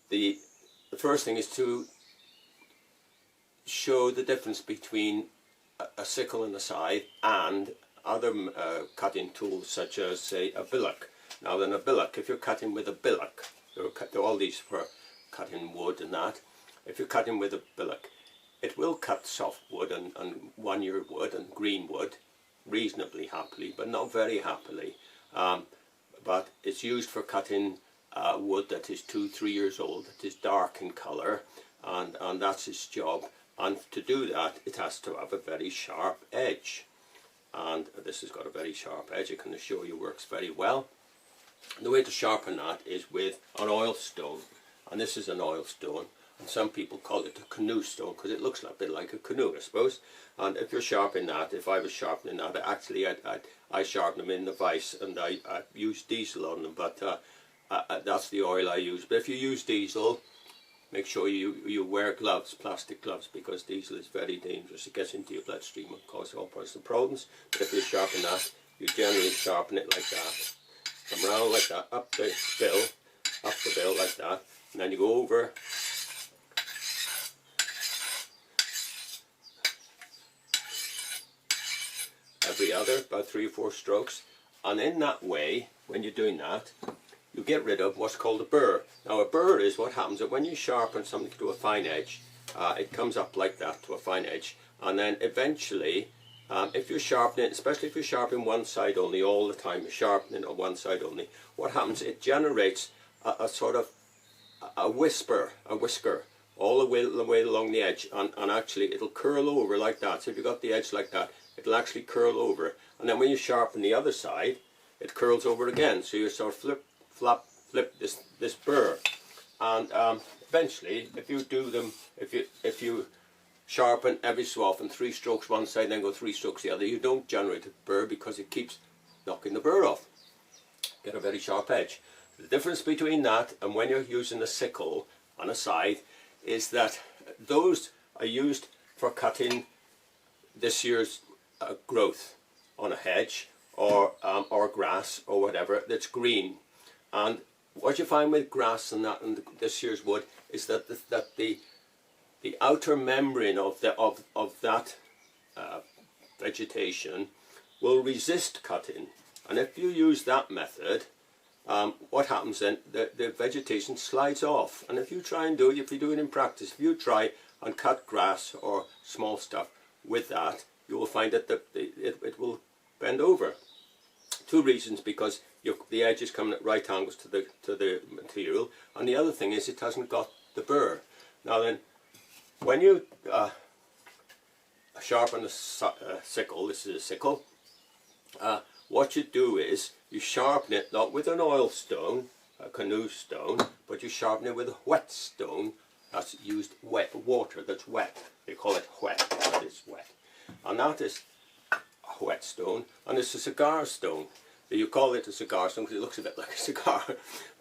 the first thing is to show the difference between a sickle and a scythe and other cutting tools such as, say, a billock. Now then, a billock, if you're cutting with a billock, there are all these for cutting wood and that. If you're cutting with a billock, it will cut soft wood and one-year wood and green wood reasonably happily, but not very happily. But it's used for cutting wood that is 2-3 years old, that is dark in colour, and that's its job. And to do that, it has to have a very sharp edge. And this has got a very sharp edge. I can assure you works very well. The way to sharpen that is with an oil stone. And this is an oil stone. And some people call it a canoe stone because it looks a bit like a canoe, I suppose. And if you're sharpening that, if I was sharpening that, actually I sharpen them in the vise and I use diesel on them. But that's the oil I use. But if you use diesel, make sure you wear gloves, plastic gloves, because diesel is very dangerous. It gets into your bloodstream and causes all sorts of problems. But if you sharpen that, you generally sharpen it like that. Come round like that, up the bill like that, and then you go over. Every other, about 3 or 4 strokes. And in that way, when you're doing that, you get rid of what's called a burr. Now a burr is what happens that when you sharpen something to a fine edge, it comes up like that to a fine edge, and then eventually, if you're sharpening, especially if you're sharpening one side only all the time, you're sharpening on one side only, what happens, it generates a sort of a whisker all the way along the edge, and actually it'll curl over like that. So if you've got the edge like that, it'll actually curl over, and then when you sharpen the other side, it curls over again. So you sort of flip this burr, and eventually, if you do them, if you sharpen every so often 3 strokes one side, then go 3 strokes the other, you don't generate a burr because it keeps knocking the burr off. Get a very sharp edge. The difference between that and when you're using a sickle on a scythe is that those are used for cutting this year's growth on a hedge or grass or whatever that's green. And what you find with grass and that and this year's wood is that the outer membrane of that vegetation will resist cutting. And if you use that method, what happens then? The vegetation slides off. And if you try and do it, if you do it in practice, if you try and cut grass or small stuff with that, you will find that it will bend over. 2 reasons: because the edge is coming at right angles to the material, and the other thing is it hasn't got the burr. Now then, when you sharpen a sickle, this is a sickle, what you do is you sharpen it not with an oil stone, a canoe stone, but you sharpen it with a whetstone that's used wet water, that's wet. They call it wet, but it's wet. And that is a whetstone, and it's a cigar stone. You call it a cigar stone because it looks a bit like a cigar,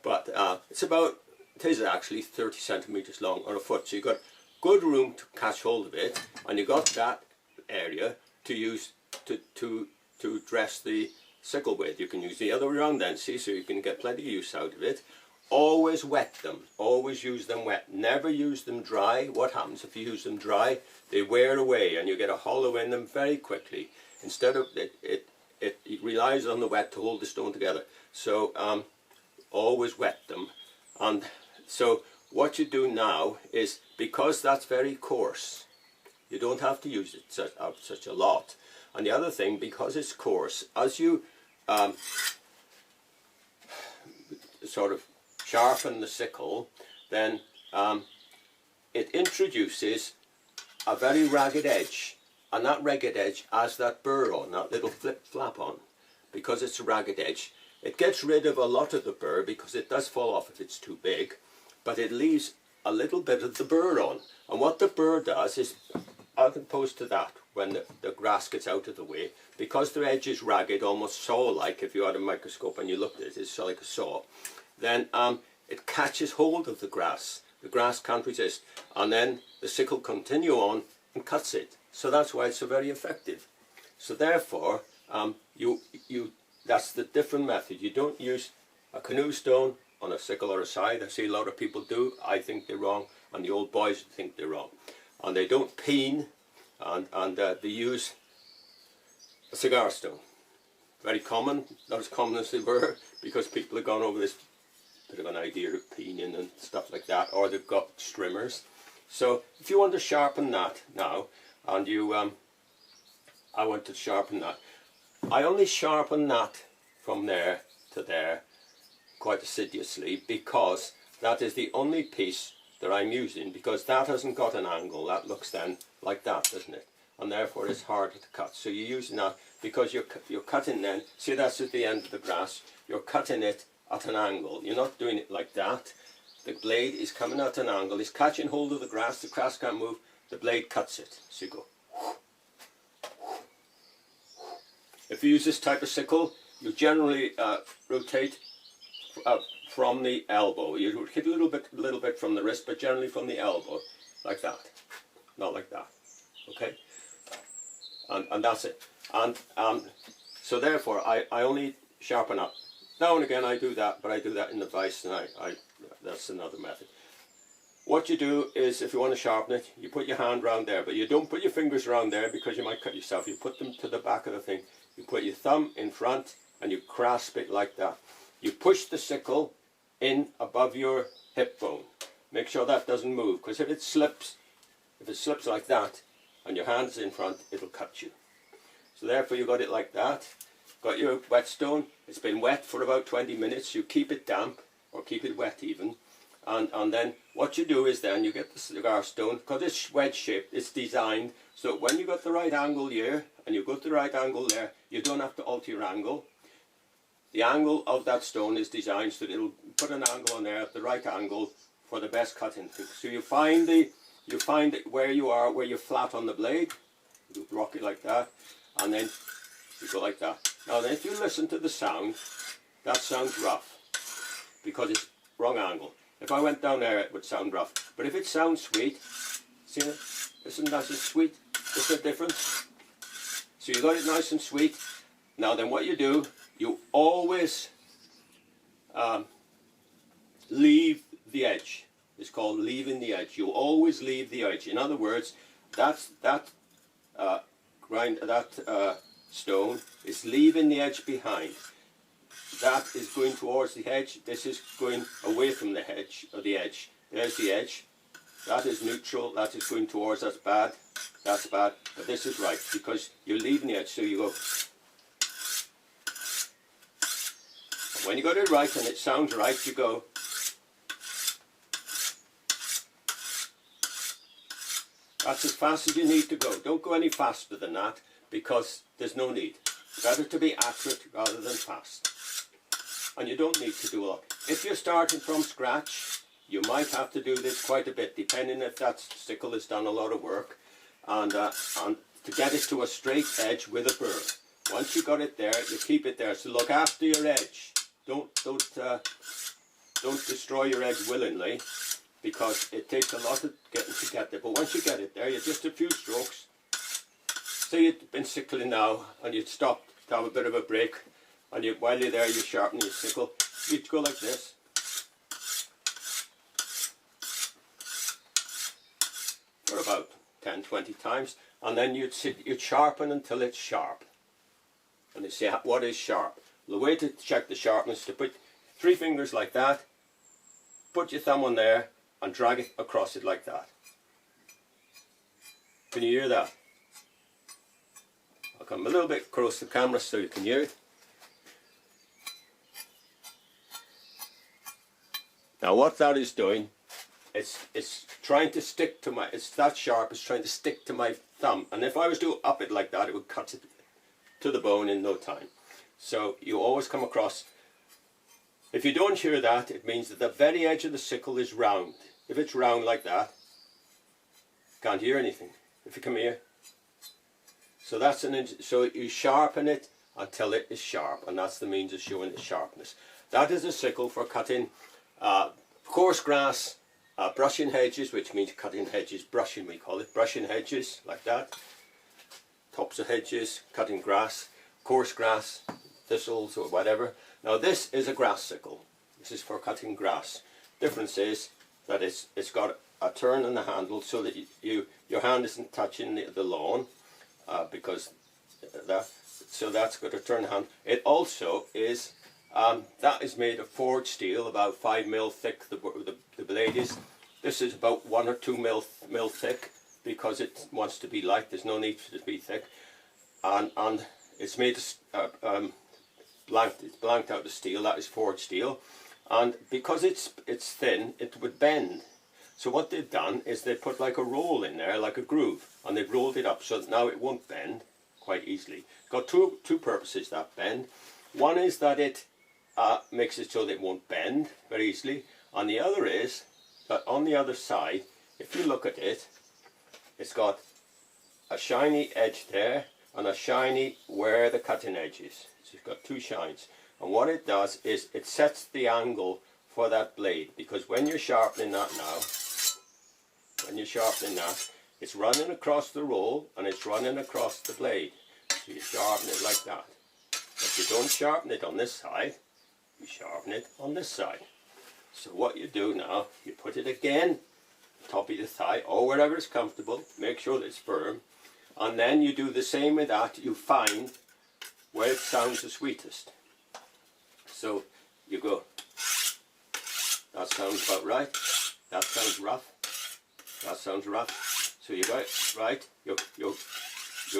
but it is actually 30 centimeters long or a foot. So you've got good room to catch hold of it, and you've got that area to use to dress the sickle with. You can use the other way around then, see, so you can get plenty of use out of it. Always wet them, always use them wet, never use them dry. What happens if you use them dry? They wear away and you get a hollow in them very quickly. Instead of it relies on the wet to hold the stone together. So always wet them. And so what you do now is, because that's very coarse, you don't have to use it such a lot. And the other thing, because it's coarse, as you sort of sharpen the sickle, then it introduces a very ragged edge, and that ragged edge has that burr on, that little flap on. Because it's a ragged edge, it gets rid of a lot of the burr, because it does fall off if it's too big, but it leaves a little bit of the burr on. And what the burr does is, as opposed to that, when the grass gets out of the way, because the edge is ragged, almost saw-like, if you had a microscope and you looked at it, it's like a saw, then it catches hold of the grass. The grass can't resist, and then the sickle continue on and cuts it. So that's why it's so very effective. So therefore, that's the different method. You don't use a canoe stone on a sickle or a scythe. I see a lot of people do. I think they're wrong, and the old boys think they're wrong. And they don't peen, and they use a cigar stone. Very common, not as common as they were, because people have gone over this bit of an idea of peening and stuff like that, or they've got strimmers. So if you want to sharpen that now, and you, I want to sharpen that. I only sharpen that from there to there quite assiduously, because that is the only piece that I'm using, because that hasn't got an angle. That looks then like that, doesn't it? And therefore it's harder to cut. So you're using that because you're cutting then, see that's at the end of the grass, you're cutting it at an angle. You're not doing it like that. The blade is coming at an angle, it's catching hold of the grass can't move, the blade cuts it. So you go. If you use this type of sickle, you generally rotate from the elbow. You hit a little bit from the wrist, but generally from the elbow, like that, not like that. Okay, and that's it. And so therefore, I only sharpen up. Now and again, I do that, but I do that in the vise, and that's another method. What you do is, if you want to sharpen it, you put your hand around there, but you don't put your fingers around there because you might cut yourself. You put them to the back of the thing. You put your thumb in front and you grasp it like that. You push the sickle in above your hip bone. Make sure that doesn't move, because if it slips like that and your hand's in front, it'll cut you. So therefore you got it like that. Got your whetstone. It's been wet for about 20 minutes. You keep it damp, or keep it wet even. And then what you do is then you get the cigar stone, because it's wedge shaped, it's designed so when you got the right angle here and you got the right angle there, you don't have to alter your angle. The angle of that stone is designed so that it'll put an angle on there at the right angle for the best cutting. So you find it where you are, where you're flat on the blade, you rock it like that, and then you go like that. Now then, if you listen to the sound, that sounds rough because it's wrong angle. If I went down there, it would sound rough. But if it sounds sweet, see it? Isn't that sweet? Is there a difference? So you got it nice and sweet. Now then, what you do, you always leave the edge. It's called leaving the edge. You always leave the edge. In other words, that stone is leaving the edge behind. That is going towards the edge. This is going away from the edge, or the edge. There's the edge. That is neutral. That is going towards. That's bad. That's bad. But this is right because you're leaving the edge. So you go. And when you got it right and it sounds right, you go. That's as fast as you need to go. Don't go any faster than that because there's no need. Better to be accurate rather than fast. And you don't need to do a lot. If you're starting from scratch, you might have to do this quite a bit, depending if that sickle has done a lot of work, and to get it to a straight edge with a burr. Once you got it there, you keep it there. So look after your edge. Don't destroy your edge willingly, because it takes a lot of getting to get there. But once you get it there, you just a few strokes. Say you've been sickling now, and you'd stop to have a bit of a break. And while you're there, you sharpen your sickle. You'd go like this. For about 10-20 times. And then you'd sharpen until it's sharp. And you say, what is sharp? The way to check the sharpness is to put 3 fingers like that, put your thumb on there, and drag it across it like that. Can you hear that? I'll come a little bit close to the camera so you can hear it. Now what that is doing, it's trying to stick to my, it's that sharp, it's trying to stick to my thumb. And if I was to up it like that, it would cut it to the bone in no time. So you always come across. If you don't hear that, it means that the very edge of the sickle is round. If it's round like that, can't hear anything. If you come here. So that's so you sharpen it until it is sharp, and that's the means of showing the sharpness. That is a sickle for cutting coarse grass, brushing hedges, which means cutting hedges, brushing we call it, brushing hedges like that, tops of hedges, cutting grass, coarse grass, thistles or whatever. Now this is a grass sickle. This is for cutting grass. Difference is that it's got a turn in the handle so that your hand isn't touching the lawn, because that's got a turn hand. It also is that is made of forged steel, about 5 mil thick. The blade is. This is about 1 or 2 mil thick because it wants to be light. There's no need for it to be thick, and it's made blanked. It's blanked out of steel. That is forged steel, and because it's thin, it would bend. So what they've done is they put like a roll in there, like a groove, and they've rolled it up so that now it won't bend quite easily. It's got two purposes, that bend. One is that it makes it so that it won't bend very easily, and the other is that on the other side, if you look at it, it's got a shiny edge there and a shiny where the cutting edge is. So it's got two shines, and what it does is it sets the angle for that blade, because when you're sharpening that now, it's running across the roll and it's running across the blade. So you sharpen it like that. But you don't sharpen it on this side, you sharpen it on this side. So what you do now, you put it again, top of the thigh, or wherever it's comfortable, make sure that it's firm, and then you do the same with that. You find where it sounds the sweetest. So you go, that sounds about right, that sounds rough, that sounds rough. So you got it right, you're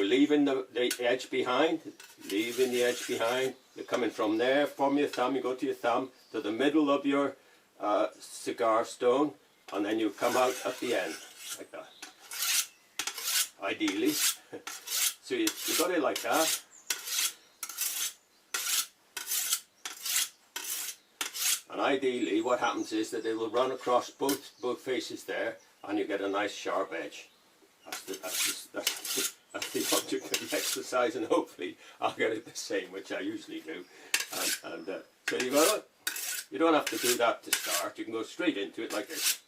leaving the edge behind, you're coming from there, from your thumb, you go to your thumb, to the middle of your cigar stone, and then you come out at the end, like that, ideally. So you got it like that. And ideally what happens is that it will run across both faces there, and you get a nice sharp edge. That's the object of the exercise, and hopefully I'll get it the same, which I usually do. And so you got it. You don't have to do that to start. You can go straight into it like this.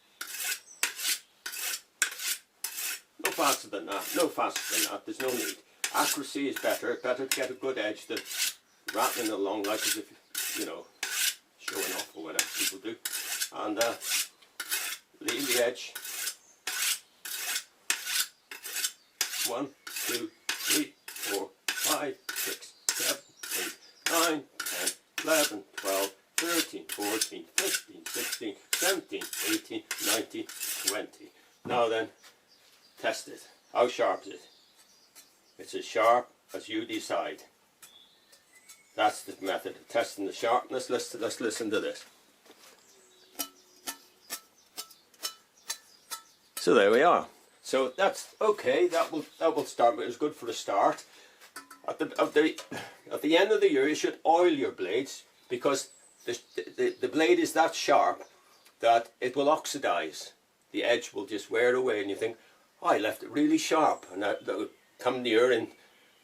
No faster than that. No faster than that. There's no need. Accuracy is better. Better to get a good edge than rattling along like as if, you know, showing off or whatever people do. And leave the edge. 1, 2, 3, 4, 5, 6, 7, 8, 9, 10, 11, 12, 13, 14, 15, 16, 17, 18, 19, 20. Now then, test it. How sharp is it? It's as sharp as you decide. That's the method of testing the sharpness. Let's listen to this. So there we are. So that's okay. That will start. But it was good for a start. At the end of the year, you should oil your blades, because the blade is that sharp that it will oxidize. The edge will just wear away, and you think, oh, I left it really sharp, and that will come near in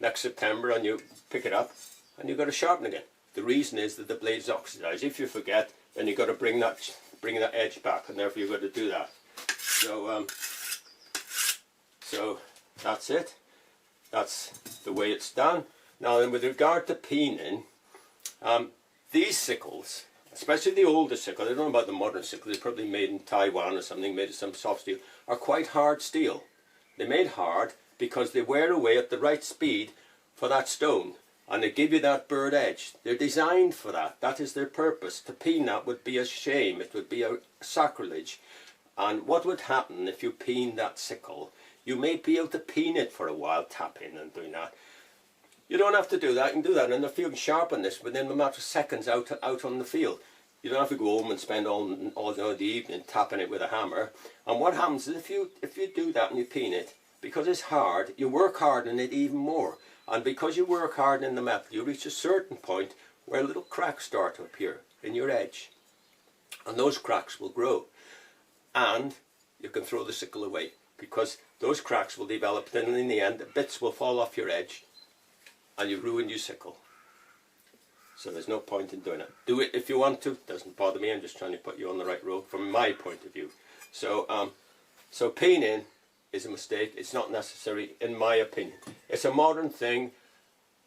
next September, and you pick it up, and you've got to sharpen again. The reason is that the blade's oxidized. If you forget, then you've got to bring that edge back, and therefore you've got to do that. So that's it. That's the way it's done. Now then, with regard to peening, these sickles, especially the older sickle, I don't know about the modern sickle, they're probably made in Taiwan or something, made of some soft steel, are quite hard steel. They're made hard because they wear away at the right speed for that stone, and they give you that bird edge. They're designed for that. That is their purpose. To peen that would be a shame. It would be a sacrilege. And what would happen if you peened that sickle? You may be able to peen it for a while, tapping and doing that. You don't have to do that. You can do that in the field and sharpen this within a matter of seconds out on the field. You don't have to go home and spend all the evening tapping it with a hammer. And what happens is if you do that and you peen it, because it's hard, you work hard in it even more. And because you work hard in the metal, you reach a certain point where little cracks start to appear in your edge. And those cracks will grow. And you can throw the sickle away, because those cracks will develop, and in the end, the bits will fall off your edge, and you've ruined your sickle. So there's no point in doing it. Do it if you want to. It doesn't bother me. I'm just trying to put you on the right road from my point of view. So, so peening is a mistake. It's not necessary, in my opinion. It's a modern thing.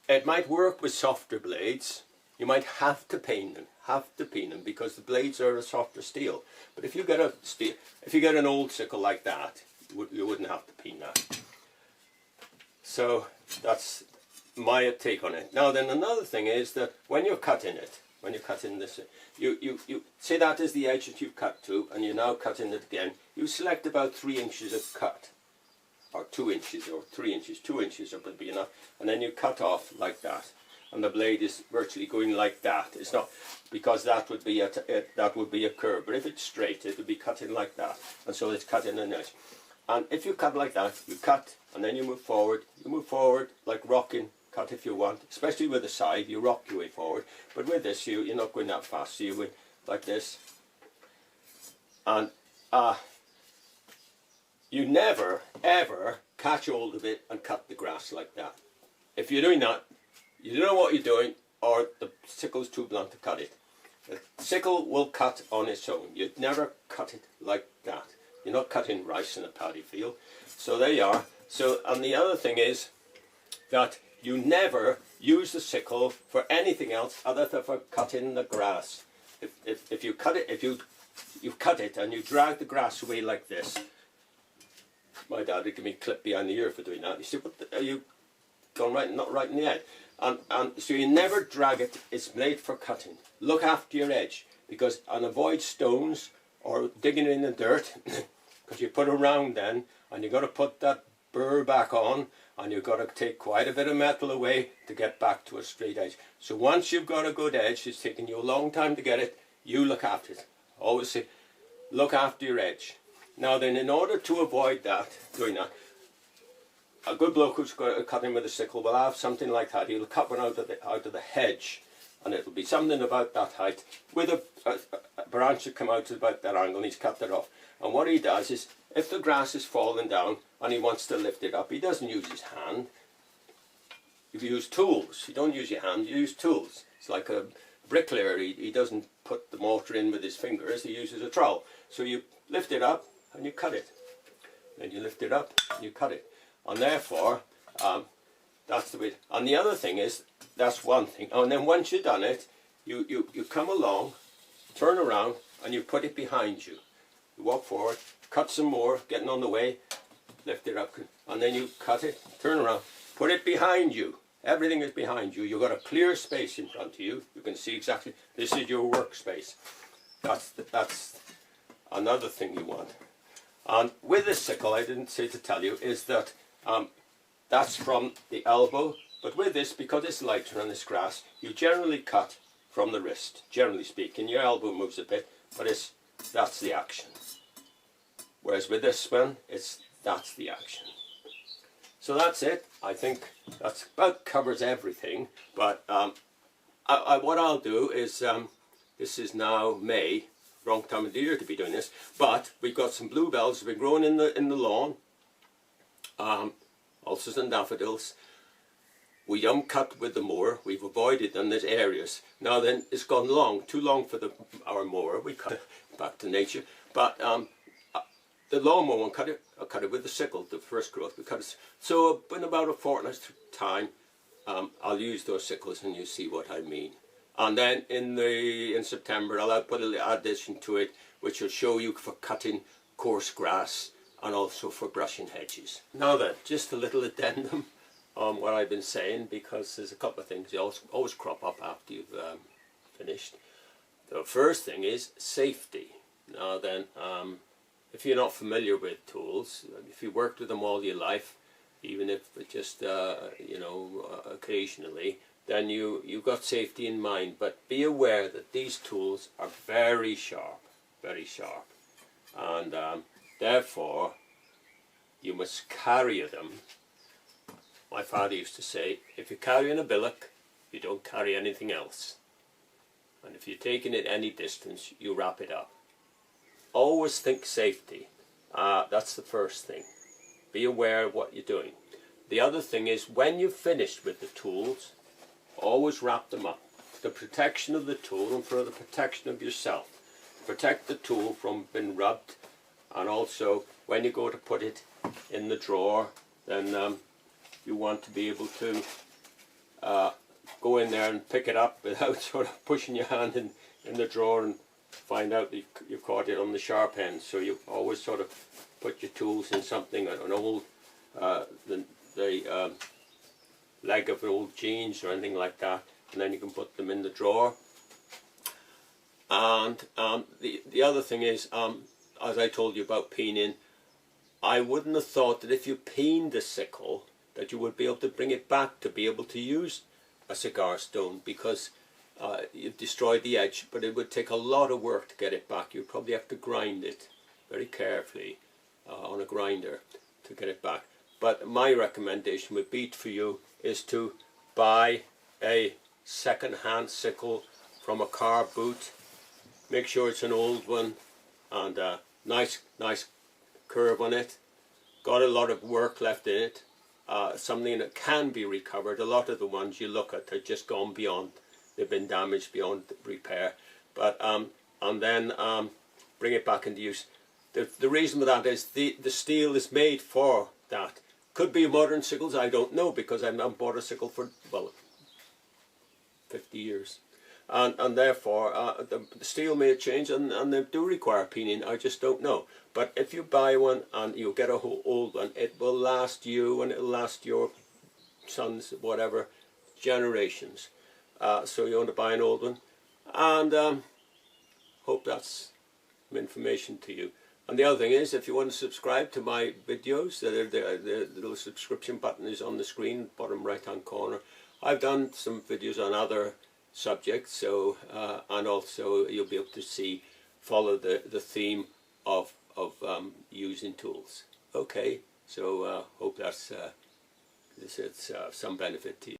It might work with softer blades. You might have to peen them. have to peen them because the blades are a softer steel. But if you get an old sickle like that, you wouldn't have to peen that. So that's my take on it. Now then, another thing is that when you're cutting it, when you're cutting this, you say that is the edge that you've cut to, and you're now cutting it again. You select about 3 inches of cut, or 2 inches, or 3 inches. 2 inches would be enough, and then you cut off like that, and the blade is virtually going like that. It's not, because that would be a curve, but if it's straight, it would be cutting like that, and so it's cutting an edge. And if you cut like that, you cut, and then you move forward like rocking. Cut if you want, especially with the side, you rock your way forward. But with this, you're not going that fast, so you go like this. And you never, ever catch hold of it and cut the grass like that. If you're doing that, you don't know what you're doing, or the sickle's too blunt to cut it. The sickle will cut on its own. You'd never cut it like that. You're not cutting rice in a paddy field. So there you are. So, and the other thing is that you never use the sickle for anything else other than for cutting the grass. If you cut it, if you cut it and you drag the grass away like this, my dad would give me a clip behind the ear for doing that. You say, what are you going right, not right in the head? And so you never drag it. It's made for cutting. Look after your edge, and avoid stones or digging in the dirt, because you put a round then, and you've got to put that burr back on, and you've got to take quite a bit of metal away to get back to a straight edge. So once you've got a good edge, it's taken you a long time to get it, you look after it. Always say, look after your edge. Now then, in order to avoid doing that, a good bloke who's cutting with a sickle will have something like that. He'll cut one out of the hedge, and it'll be something about that height, with a branch that come out about that angle, and he's cut that off. And what he does is, if the grass is falling down and he wants to lift it up, he doesn't use his hand. You use tools. You don't use your hand, you use tools. It's like a bricklayer. He doesn't put the mortar in with his fingers, he uses a trowel. So you lift it up and you cut it. Then you lift it up and you cut it. And therefore, that's the way. And the other thing is, that's one thing. And then once you've done it, you come along, turn around, and you put it behind you. You walk forward, cut some more, getting on the way, lift it up, and then you cut it, turn around, put it behind you. Everything is behind you. You've got a clear space in front of you. You can see exactly, this is your workspace. That's another thing you want. And with this sickle, I didn't say to tell you, is that that's from the elbow, but with this, because it's lighter on this grass, you generally cut from the wrist, generally speaking. Your elbow moves a bit, but that's the action. Whereas with this one, that's the action. So that's it. I think that's about covers everything. But what I'll do is, this is now May, wrong time of the year to be doing this. But we've got some bluebells that have been growing in the lawn, ulcers and daffodils. We don't cut with the mower. We've avoided them. There's areas. Now then, it's gone too long for our mower. We cut it back to nature. But the lawnmower won't cut it. I'll cut it with the sickle, the first growth. We cut it. So in about a fortnight's time, I'll use those sickles, and you see what I mean. And then in September, I'll put a little addition to it, which will show you for cutting coarse grass and also for brushing hedges. Now then, just a little addendum on what I've been saying, because there's a couple of things that always crop up after you've finished. The first thing is safety. Now then, if you're not familiar with tools, if you worked with them all your life, even if just occasionally, then you've got safety in mind. But be aware that these tools are very sharp, and therefore you must carry them. My father used to say, if you're carrying a billock, you don't carry anything else. And if you're taking it any distance, you wrap it up. Always think safety. That's the first thing. Be aware of what you're doing. The other thing is, when you've finished with the tools, always wrap them up. For the protection of the tool and for the protection of yourself. Protect the tool from being rubbed, and also when you go to put it in the drawer, then you want to be able to go in there and pick it up without sort of pushing your hand in the drawer and find out that you've caught it on the sharp end. So you always sort of put your tools in something, an old the leg of old jeans or anything like that, and then you can put them in the drawer. And the other thing is, as I told you about peening, I wouldn't have thought that if you peened the sickle that you would be able to bring it back to be able to use a cigar stone, because you've destroyed the edge, but it would take a lot of work to get it back. You'd probably have to grind it very carefully on a grinder to get it back. But my recommendation would be for you is to buy a second-hand sickle from a car boot. Make sure it's an old one and a nice curve on it. Got a lot of work left in it. Something that can be recovered. A lot of the ones you look at are just gone beyond. They've been damaged beyond repair. But and then bring it back into use. The reason for that is the steel is made for that. Could be modern sickles, I don't know, because I've not bought a sickle for, well, 50 years. And therefore, the steel may change, and they do require peening, I just don't know. But if you buy one and you get a whole old one, it will last you and it will last your sons, whatever, generations. So you want to buy an old one. And hope that's some information to you. And the other thing is, if you want to subscribe to my videos, the little subscription button is on the screen, bottom right hand corner. I've done some videos on other subjects, so and also you'll be able to follow the theme of using tools. Okay, so hope that's some benefit to you.